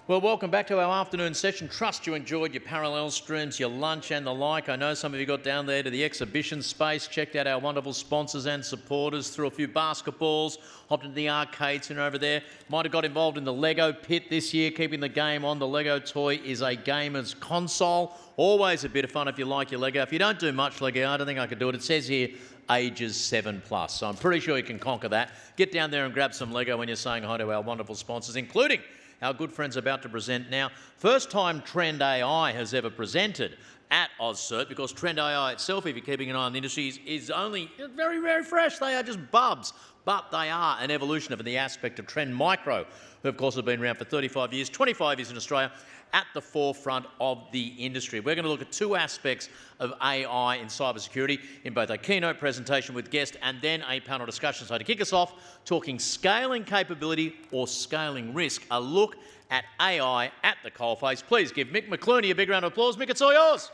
Well, welcome back to our afternoon session. Trust you enjoyed your parallel streams, your lunch and the like. I know some of you got down there to the exhibition space, checked out our wonderful sponsors and supporters, threw a few basketballs, hopped into the arcades and over there. Might have got involved in the Lego pit this year, keeping the game on. The Lego toy is a gamer's console. Always a bit of fun if you like your Lego. If you don't do much Lego, I don't think I could do it. It says here, ages 7+. So I'm pretty sure you can conquer that. Get down there and grab some Lego when you're saying hi to our wonderful sponsors, including our good friends about to present now. First time TrendAI has ever presented at AusCert, because TrendAI itself, if you're keeping an eye on the industry, is only very, very fresh. They are just bubs, but they are an evolution of the aspect of Trend Micro, who of course have been around for 35 years, 25 years in Australia, at the forefront of the industry. We're going to look at two aspects of AI in cybersecurity in both a keynote presentation with guest and then a panel discussion. So to kick us off, talking scaling capability or scaling risk, a look at AI at the Coalface. Please give Mick McCluney a big round of applause. Mick, it's all yours.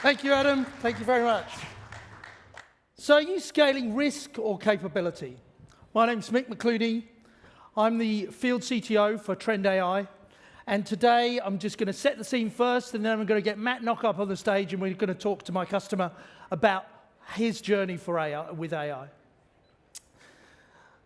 Thank you, Adam. Thank you very much. So are you scaling risk or capability? My name's Mick McCluney. I'm the field CTO for TrendAI. And today, I'm just going to set the scene first, and then I'm going to get Matt Knock up on the stage, and we're going to talk to my customer about his journey for AI, with AI.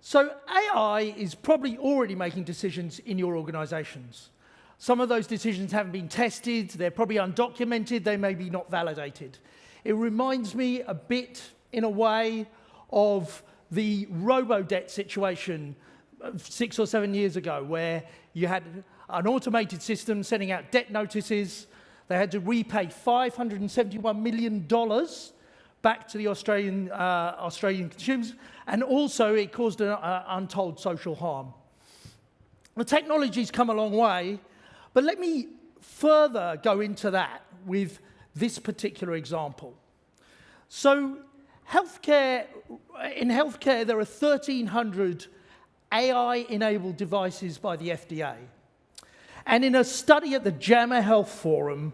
So AI is probably already making decisions in your organizations. Some of those decisions haven't been tested, they're probably undocumented, they may be not validated. It reminds me a bit, in a way, of the robo-debt situation 6 or 7 years ago, where you had an automated system sending out debt notices. They had to repay $571 million back to the Australian consumers, and also it caused an untold social harm. The technology's come a long way, but let me further go into that with this particular example. So in healthcare, there are 1,300 AI-enabled devices by the FDA. And in a study at the JAMA Health Forum,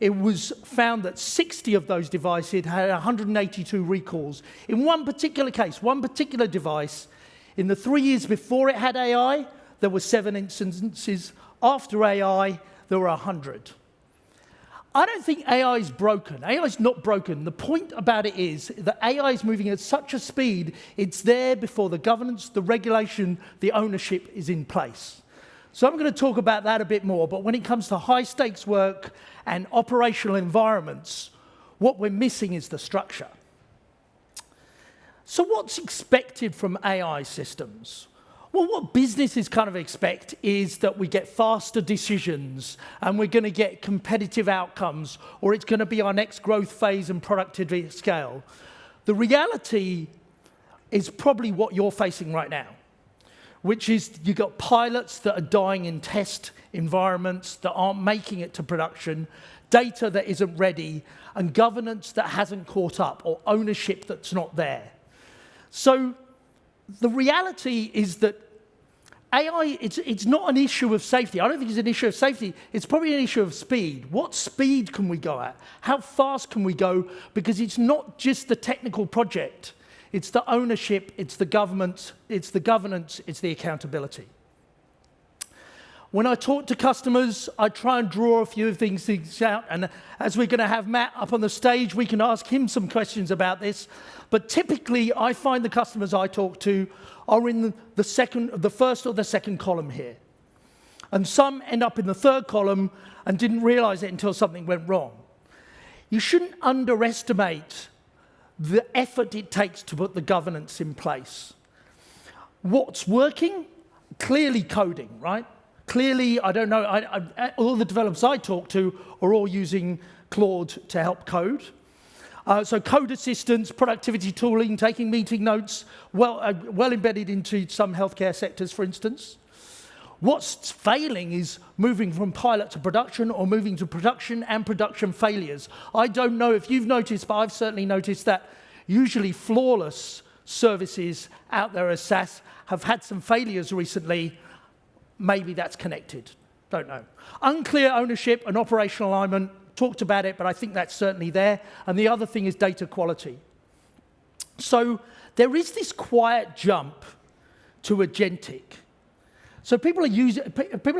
it was found that 60 of those devices had 182 recalls. In one particular case, one particular device, in the 3 years before it had AI, there were 7 instances. After AI, there were 100. I don't think AI is broken. AI is not broken. The point about it is that AI is moving at such a speed, it's there before the governance, the regulation, the ownership is in place. So I'm going to talk about that a bit more, but when it comes to high-stakes work and operational environments, what we're missing is the structure. So what's expected from AI systems? Well, what businesses kind of expect is that we get faster decisions and we're going to get competitive outcomes, or it's going to be our next growth phase and productivity scale. The reality is probably what you're facing right now, which is you've got pilots that are dying in test environments that aren't making it to production, data that isn't ready, and governance that hasn't caught up, or ownership that's not there. So the reality is that AI, it's not an issue of safety. I don't think it's an issue of safety. It's probably an issue of speed. What speed can we go at? How fast can we go? Because it's not just the technical project. It's the ownership, it's the governance, it's the accountability. When I talk to customers, I try and draw a few of things out, and as we're going to have Matt up on the stage, we can ask him some questions about this. But typically, I find the customers I talk to are in the first or the second column here. And some end up in the third column and didn't realize it until something went wrong. You shouldn't underestimate the effort it takes to put the governance in place. What's working? Clearly coding, right? Clearly, I don't know, all the developers I talk to are all using Claude to help code. So code assistance, productivity tooling, taking meeting notes, well embedded into some healthcare sectors, for instance. What's failing is moving from pilot to production, or moving to production and production failures. I don't know if you've noticed, but I've certainly noticed that usually flawless services out there as SaaS have had some failures recently. Maybe that's connected. Don't know. Unclear ownership and operational alignment. Talked about it, but I think that's certainly there. And the other thing is data quality. So there is this quiet jump to agentic. So people are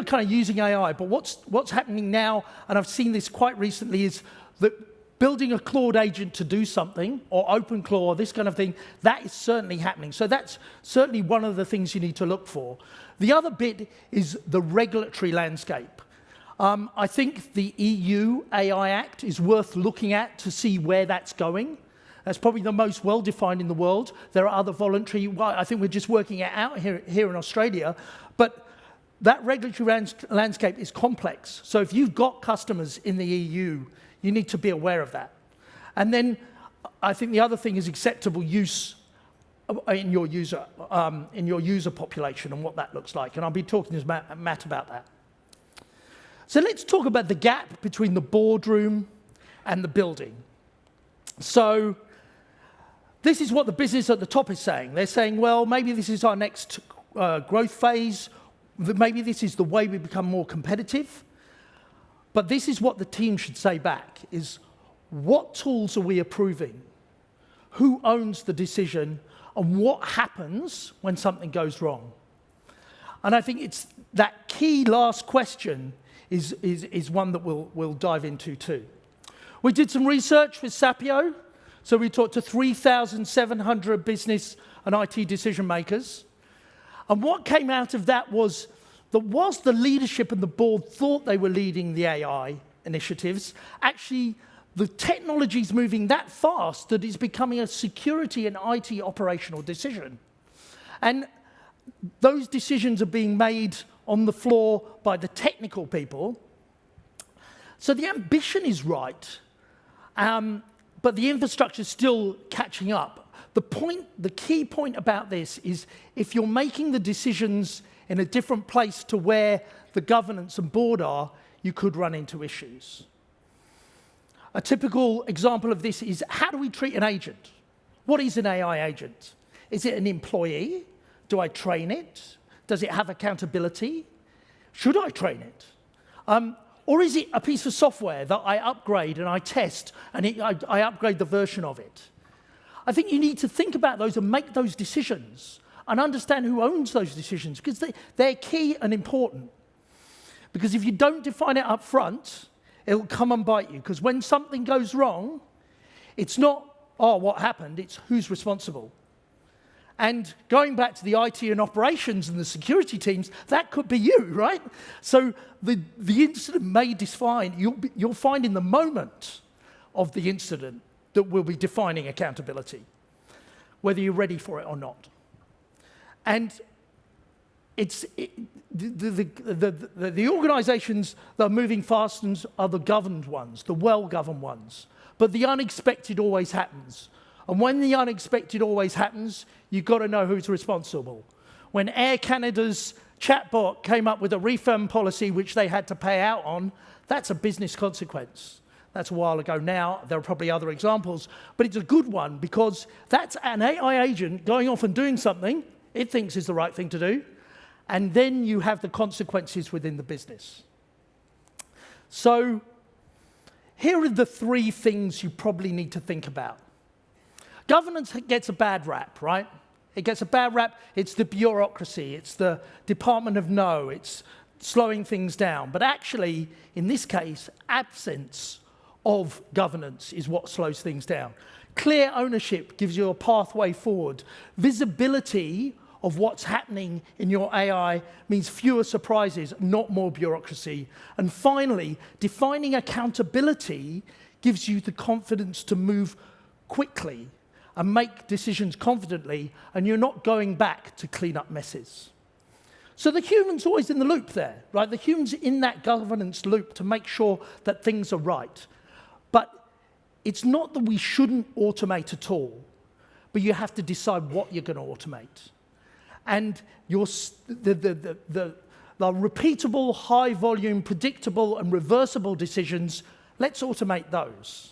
kind of using AI, but what's happening now, and I've seen this quite recently, is that building a Claude agent to do something, or OpenClaw, this kind of thing, that is certainly happening. So that's certainly one of the things you need to look for. The other bit is the regulatory landscape. I think the EU AI Act is worth looking at to see where that's going. That's probably the most well-defined in the world. There are other voluntary, well, I think we're just working it out here in Australia, but that regulatory landscape is complex. So if you've got customers in the EU, you need to be aware of that. And then I think the other thing is acceptable use in your user population and what that looks like. And I'll be talking to Matt about that. So let's talk about the gap between the boardroom and the building. So this is what the business at the top is saying. They're saying, well, maybe this is our next growth phase. Maybe this is the way we become more competitive. But this is what the team should say back, is what tools are we approving? Who owns the decision? And what happens when something goes wrong? And I think it's that key last question is one that we'll dive into too. We did some research with Sapio. So we talked to 3,700 business and IT decision makers. And what came out of that was that whilst the leadership and the board thought they were leading the AI initiatives, actually the technology is moving that fast that it's becoming a security and IT operational decision. And those decisions are being made on the floor by the technical people. So the ambition is right, but the infrastructure is still catching up. The key point about this is if you're making the decisions in a different place to where the governance and board are, you could run into issues. A typical example of this is, how do we treat an agent? What is an AI agent? Is it an employee? Do I train it? Does it have accountability? Should I train it? Or is it a piece of software that I upgrade and I test and I upgrade the version of it? I think you need to think about those and make those decisions and understand who owns those decisions, because they're key and important. Because if you don't define it up front, it'll come and bite you. Because when something goes wrong, it's not, oh, what happened? It's who's responsible. And going back to the IT and operations and the security teams, that could be you, right? So the incident may define, you'll find in the moment of the incident that we'll be defining accountability, whether you're ready for it or not. And the organizations that are moving fast are the governed ones, the well-governed ones. But the unexpected always happens. And when the unexpected always happens, you've got to know who's responsible. When Air Canada's chatbot came up with a refund policy which they had to pay out on, that's a business consequence. That's a while ago now. There are probably other examples. But it's a good one because that's an AI agent going off and doing something it thinks is the right thing to do. And then you have the consequences within the business. So here are the three things you probably need to think about. Governance gets a bad rap, right? It gets a bad rap. It's the bureaucracy. It's the Department of No. It's slowing things down. But actually, in this case, absence of governance is what slows things down. Clear ownership gives you a pathway forward. Visibility of what's happening in your AI means fewer surprises, not more bureaucracy. And finally, defining accountability gives you the confidence to move quickly and make decisions confidently, and you're not going back to clean up messes. So the human's always in the loop there, right? The human's in that governance loop to make sure that things are right. But it's not that we shouldn't automate at all, but you have to decide what you're going to automate. And the repeatable, high-volume, predictable, and reversible decisions, let's automate those.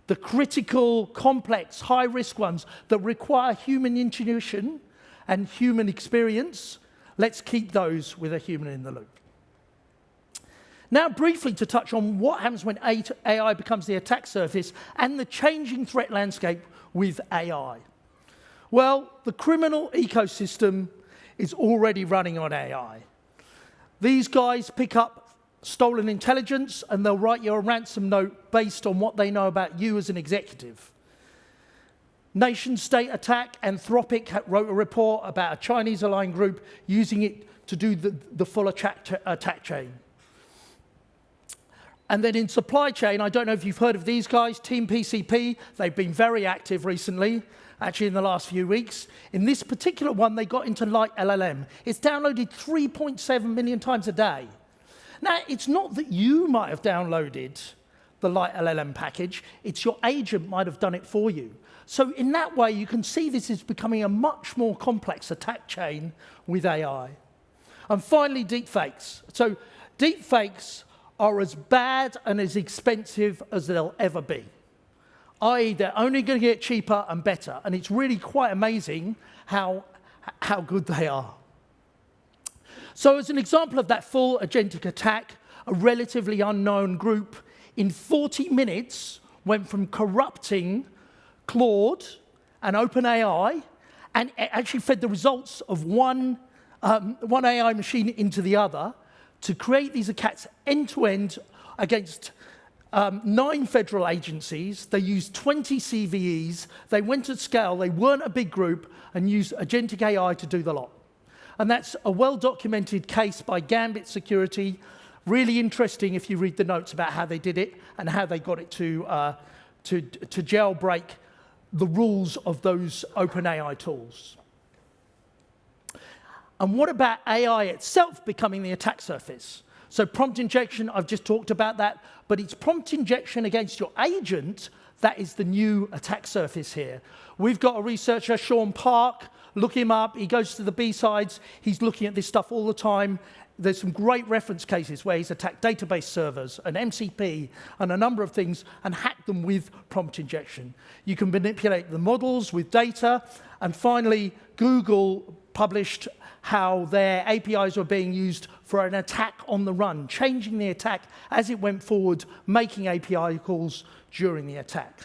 The critical, complex, high-risk ones that require human intuition and human experience, let's keep those with a human in the loop. Now, briefly to touch on what happens when AI becomes the attack surface and the changing threat landscape with AI. Well, the criminal ecosystem is already running on AI. These guys pick up stolen intelligence and they'll write you a ransom note based on what they know about you as an executive. Nation-state attack, Anthropic wrote a report about a Chinese-aligned group using it to do the full attack chain. And then in supply chain, I don't know if you've heard of these guys, Team PCP. They've been very active recently, actually in the last few weeks. In this particular one, they got into Light LLM. It's downloaded 3.7 million times a day. Now, it's not that you might have downloaded the Light LLM package. It's your agent might have done it for you. So in that way, you can see this is becoming a much more complex attack chain with AI. And finally, deepfakes. So deepfakes are as bad and as expensive as they'll ever be. i.e. they're only going to get cheaper and better. And it's really quite amazing how good they are. So as an example of that full agentic attack, a relatively unknown group in 40 minutes went from corrupting Claude and OpenAI and actually fed the results of one AI machine into the other to create these attacks end-to-end against 9 federal agencies. They used 20 CVEs. They went at scale. They weren't a big group and used agentic AI to do the lot. And that's a well-documented case by Gambit Security. Really interesting if you read the notes about how they did it and how they got it to jailbreak the rules of those OpenAI tools. And what about AI itself becoming the attack surface? So prompt injection, I've just talked about that, but it's prompt injection against your agent that is the new attack surface here. We've got a researcher, Sean Park. Look him up. He goes to the B-sides. He's looking at this stuff all the time. There's some great reference cases where he's attacked database servers and MCP and a number of things and hacked them with prompt injection. You can manipulate the models with data. And finally, Google published how their APIs were being used for an attack on the run, changing the attack as it went forward, making API calls during the attack.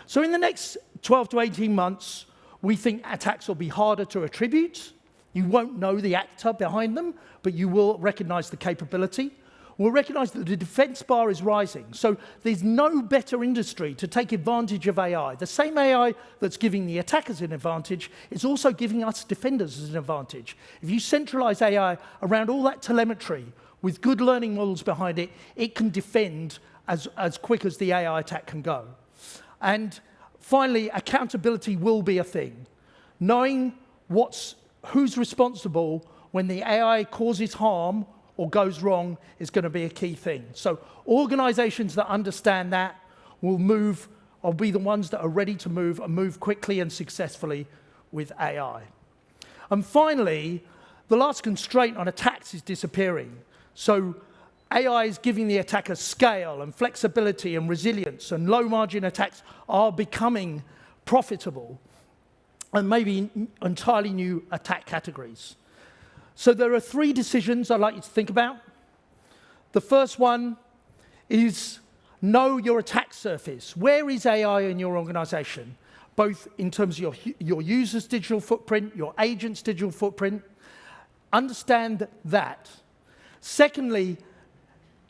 So in the next 12 to 18 months, we think attacks will be harder to attribute. You won't know the actor behind them, but you will recognize the capability. We'll recognize that the defense bar is rising. So there's no better industry to take advantage of AI. The same AI that's giving the attackers an advantage is also giving us defenders an advantage. If you centralize AI around all that telemetry with good learning models behind it, it can defend as quick as the AI attack can go. And finally, accountability will be a thing. Knowing who's responsible when the AI causes harm or goes wrong is going to be a key thing. So organizations that understand that will be the ones that are ready to move and move quickly and successfully with AI. And finally, the last constraint on attacks is disappearing. So AI is giving the attacker scale and flexibility and resilience, and low-margin attacks are becoming profitable and maybe entirely new attack categories. So there are 3 decisions I'd like you to think about. The first one is know your attack surface. Where is AI in your organization? Both in terms of your users' digital footprint, your agents' digital footprint. Understand that. Secondly,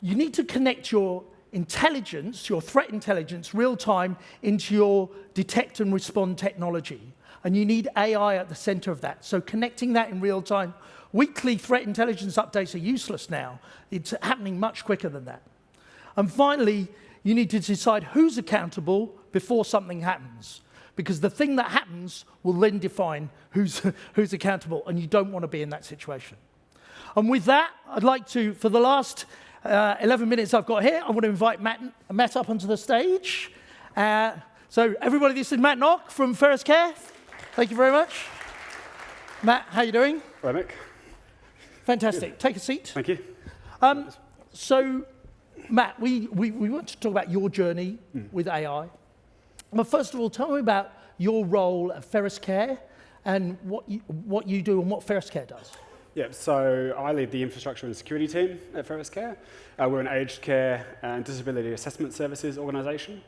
you need to connect your intelligence, your threat intelligence, real time, into your detect and respond technology. And you need AI at the center of that. So connecting that in real time. Weekly threat intelligence updates are useless now. It's happening much quicker than that. And finally, you need to decide who's accountable before something happens. Because the thing that happens will then define who's accountable, and you don't want to be in that situation. And with that, I'd like to, for the last 11 minutes I've got here, I want to invite Matt up onto the stage. So everybody, this is Matt Nock from Ferris Care. Thank you very much. Matt, how you doing? Hello, Mick. Fantastic. Good. Take a seat. Thank you. So, Matt, we want to talk about your journey with AI. But first of all, tell me about your role at Ferris Care and what you do and what Ferris Care does. Yeah, so I lead the infrastructure and security team at Ferris Care. We're an aged care and disability assessment services organisation.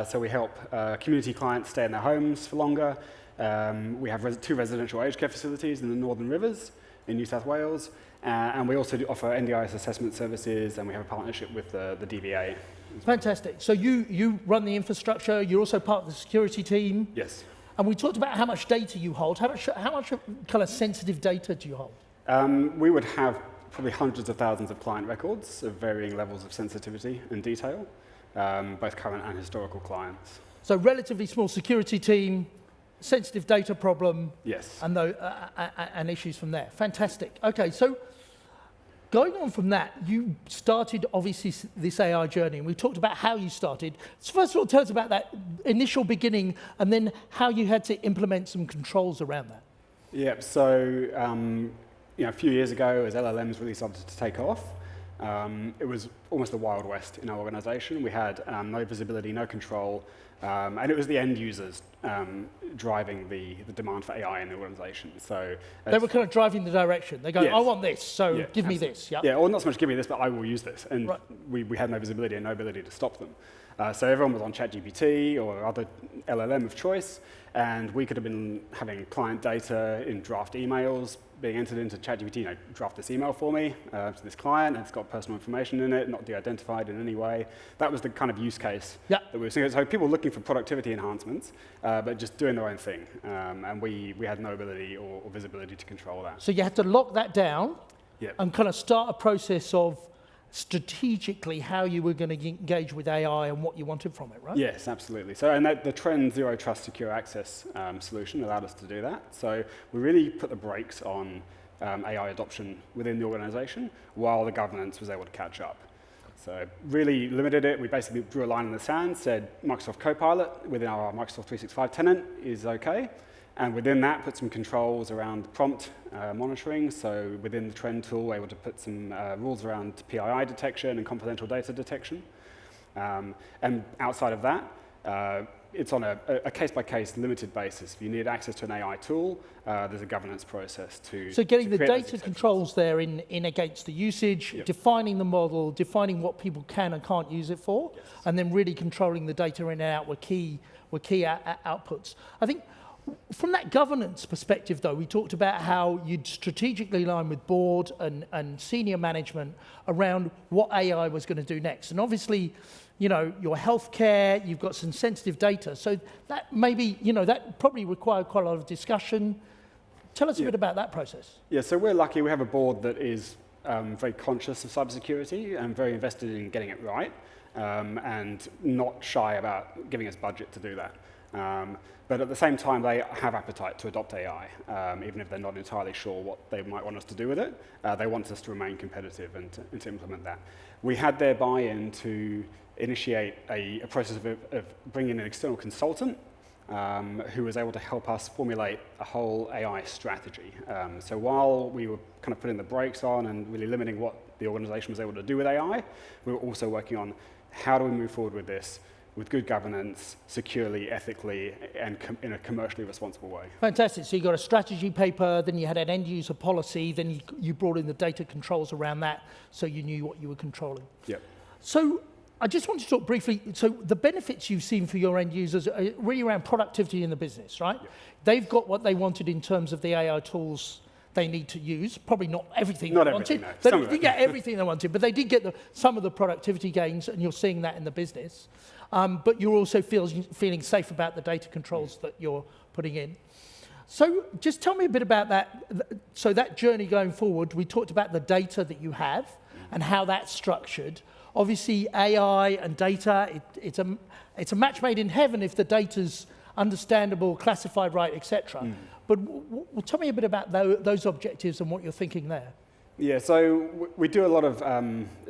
So we help community clients stay in their homes for longer. We have 2 residential aged care facilities in the Northern Rivers in New South Wales, And we also do offer NDIS assessment services, and we have a partnership with the DVA. Fantastic. So you run the infrastructure, you're also part of the security team. Yes. And we talked about how much data you hold. How much kind of sensitive data do you hold? We would have probably hundreds of thousands of client records of varying levels of sensitivity and detail, both current and historical clients. So relatively small security team, sensitive data problem, Yes. and issues from there. Fantastic. Okay, so going on from that, you started obviously this AI journey, and we talked about how you started. So first of all, tell us about that initial beginning, and then how you had to implement some controls around that. Yeah, so a few years ago, as LLMs really started to take off, it was almost the Wild West in our organization. We had no visibility, no control, and it was the end users driving the demand for AI in the organization. So they were kind of driving the direction. They go, yes. I want this, so yeah, give me absolutely. this. Yeah. Yeah, or not so much give me this, but I will use this. And right. we had no visibility and no ability to stop them. So everyone was on ChatGPT or other LLM of choice, and we could have been having client data in draft emails being entered into ChatGPT, draft this email for me to this client, and it's got personal information in it, not de-identified in any way. That was the kind of use case that we were seeing. So people looking for productivity enhancements, but just doing their own thing. And we had no ability or visibility to control that. So you had to lock that down and kind of start a process of strategically how you were going to engage with AI and what you wanted from it, right? Yes, absolutely. So, and the Trend Zero Trust Secure Access solution allowed us to do that. So we really put the brakes on AI adoption within the organization while the governance was able to catch up. So really limited it. We basically drew a line in the sand, said Microsoft Copilot within our Microsoft 365 tenant is okay. And within that, put some controls around prompt monitoring. So within the Trend tool, we're able to put some rules around PII detection and confidential data detection. And outside of that, it's on a case-by-case limited basis. If you need access to an AI tool, there's a governance process to So getting the create data controls there in against the usage, defining the model, defining what people can and can't use it for, and then really controlling the data in and out were key outputs. I think from that governance perspective, though, we talked about how you'd strategically align with board and senior management around what AI was going to do next. And obviously, your healthcare, you've got some sensitive data. So that maybe, that probably required quite a lot of discussion. Tell us a bit about that process. Yeah, so we're lucky. We have a board that is very conscious of cybersecurity and very invested in getting it right, and not shy about giving us budget to do that. But at the same time, they have appetite to adopt AI, even if they're not entirely sure what they might want us to do with it. They want us to remain competitive and to implement that. We had their buy-in to initiate a process of bringing in an external consultant who was able to help us formulate a whole AI strategy. So while we were kind of putting the brakes on and really limiting what the organization was able to do with AI, we were also working on how do we move forward with this with good governance, securely, ethically, and in a commercially responsible way. Fantastic. So you got a strategy paper, then you had an end user policy, then you brought in the data controls around that, so you knew what you were controlling. Yep. So I just want to talk briefly, so the benefits you've seen for your end users are really around productivity in the business, right? Yep. They've got what they wanted in terms of the AI tools they need to use, probably not everything they wanted. No. They didn't get everything they wanted, but they did get some of the productivity gains, and you're seeing that in the business. But you're also feeling safe about the data controls that you're putting in. So just tell me a bit about that. So that journey going forward, we talked about the data that you have and how that's structured. Obviously, AI and data, it's a match made in heaven if the data's understandable, classified right, etc. But tell me a bit about those objectives and what you're thinking there. Yeah, so we do a lot of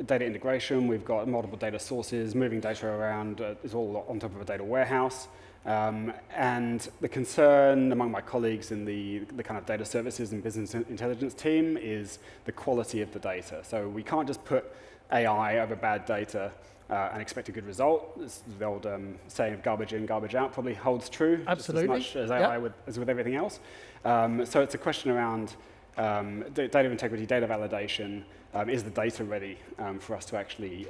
data integration. We've got multiple data sources, moving data around. It's all on top of a data warehouse. And the concern among my colleagues in the kind of data services and business intelligence team is the quality of the data. So we can't just put AI over bad data and expect a good result. The old saying of garbage in, garbage out probably holds true. Absolutely. Just as much as AI as with everything else. So it's a question around data integrity, data validation. Is the data ready for us to actually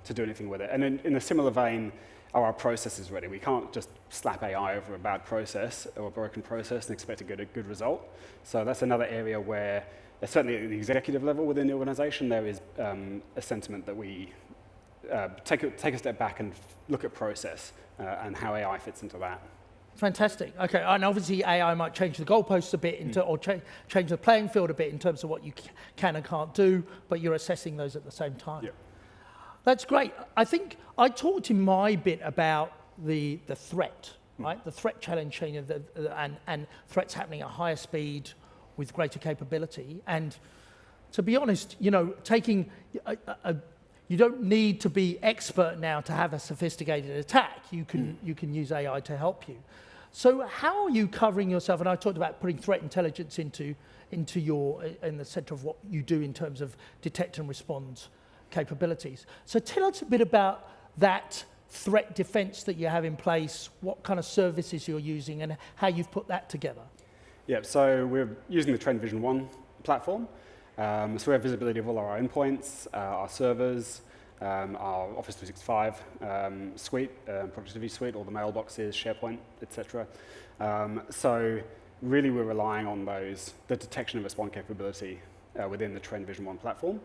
to do anything with it? And in a similar vein, are our processes ready? We can't just slap AI over a bad process or a broken process and expect a good result. So that's another area where certainly at the executive level within the organization, there is a sentiment that we take a step back and look at process and how AI fits into that. Fantastic. Okay, and obviously AI might change the goalposts a bit, or change the playing field a bit in terms of what you can and can't do, but you're assessing those at the same time. Yeah. That's great. I think I talked in my bit about the threat, right? The threat challenge and threats happening at higher speed with greater capability. And to be honest, you know, you don't need to be expert now to have a sophisticated attack. You can use AI to help you. So how are you covering yourself? And I talked about putting threat intelligence in the center of what you do in terms of detect and respond capabilities. So tell us a bit about that threat defense that you have in place, what kind of services you're using, and how you've put that together. Yeah, so we're using the Trend Vision 1 platform. So we have visibility of all our endpoints, our servers, our Office 365 suite, productivity suite, all the mailboxes, SharePoint, etc. So really we're relying on the detection and response capability within the Trend Vision 1 platform.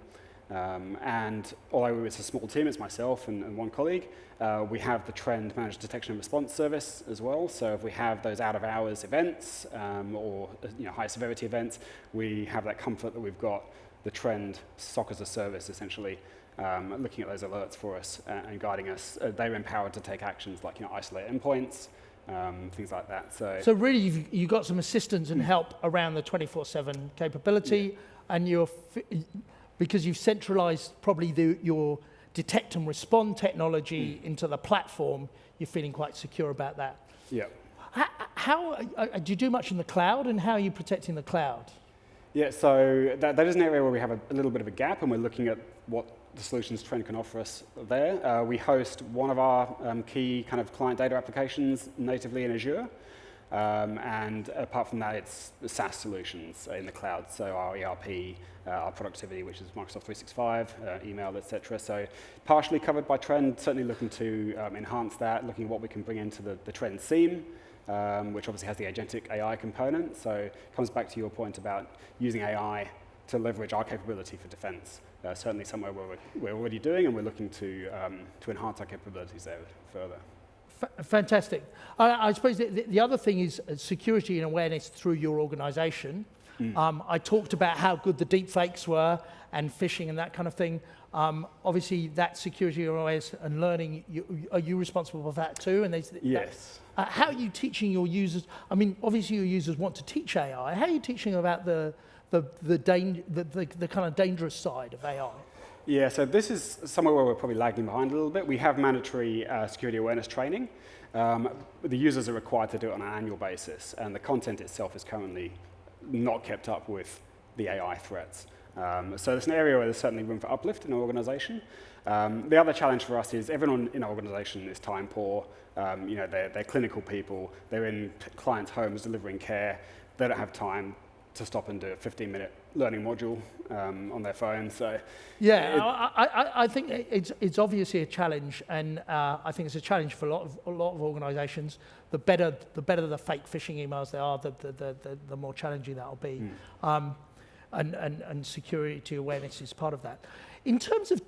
And although it's a small team, it's myself and one colleague, we have the Trend Managed Detection and Response service as well. So if we have those out-of-hours events or high severity events, we have that comfort that we've got the Trend SOC as a service, essentially, looking at those alerts for us and guiding us. They're empowered to take actions like isolate endpoints, things like that. So really, you've got some assistance and help around the 24/7 capability, and because you've centralized probably your detect and respond technology into the platform, you're feeling quite secure about that. Yeah. How do you do much in the cloud, and how are you protecting the cloud? Yeah, so that is an area where we have a little bit of a gap, and we're looking at what the solutions Trend can offer us there. We host one of our key kind of client data applications natively in Azure. And apart from that, it's SaaS solutions in the cloud. So our ERP, our productivity, which is Microsoft 365, email, etc. So partially covered by Trend, certainly looking to enhance that, looking at what we can bring into the Trend theme, which obviously has the agentic AI component. So it comes back to your point about using AI to leverage our capability for defense. Certainly somewhere where we're already doing, and we're looking to enhance our capabilities there further. Fantastic. I suppose the other thing is security and awareness through your organization. I talked about how good the deepfakes were and phishing and that kind of thing. Obviously, that security awareness and learning, are you responsible for that too? And yes. How are you teaching your users? I mean, obviously your users want to teach AI. How are you teaching about the kind of dangerous side of AI? Yeah, so this is somewhere where we're probably lagging behind a little bit. We have mandatory security awareness training. The users are required to do it on an annual basis, and the content itself is currently not kept up with the AI threats. So it's an area where there's certainly room for uplift in our organization. The other challenge for us is everyone in our organization is time poor. They're clinical people. They're in clients' homes delivering care. They don't have time to stop and do a 15-minute learning module on their phone. So I think it's obviously a challenge, and I think it's a challenge for a lot of organisations. The better the fake phishing emails there are, the more challenging that'll be. And security awareness is part of that. In terms of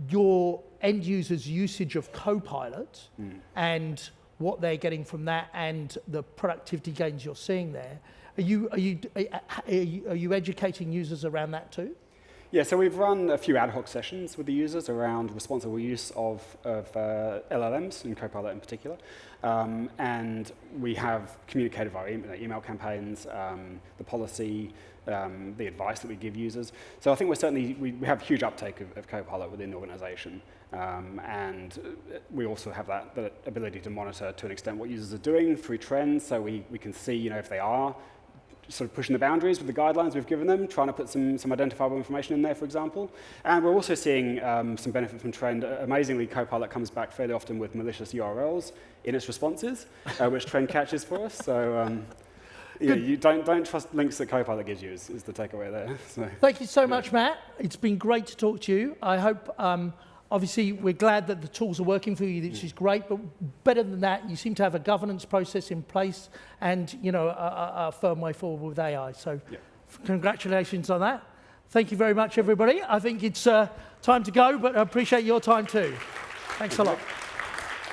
your end users' usage of Copilot and what they're getting from that, and the productivity gains you're seeing there, are you educating users around that too? Yeah, so we've run a few ad hoc sessions with the users around responsible use of LLMs, and Copilot in particular. And we have communicated via email campaigns, the policy, the advice that we give users. So I think we have huge uptake of Copilot within the organization. And we also have that ability to monitor to an extent what users are doing through trends. So we can see if they are sort of pushing the boundaries with the guidelines we've given them, trying to put some identifiable information in there, for example. And we're also seeing some benefit from Trend. Amazingly, Copilot comes back fairly often with malicious URLs in its responses, which Trend catches for us. So you don't trust links that Copilot gives you is the takeaway there. So, thank you so much, Matt. It's been great to talk to you. I hope, obviously, we're glad that the tools are working for you, which is great, but better than that, you seem to have a governance process in place and, a firm way forward with AI. So Congratulations on that. Thank you very much, everybody. I think it's time to go, but I appreciate your time too. Thanks a lot.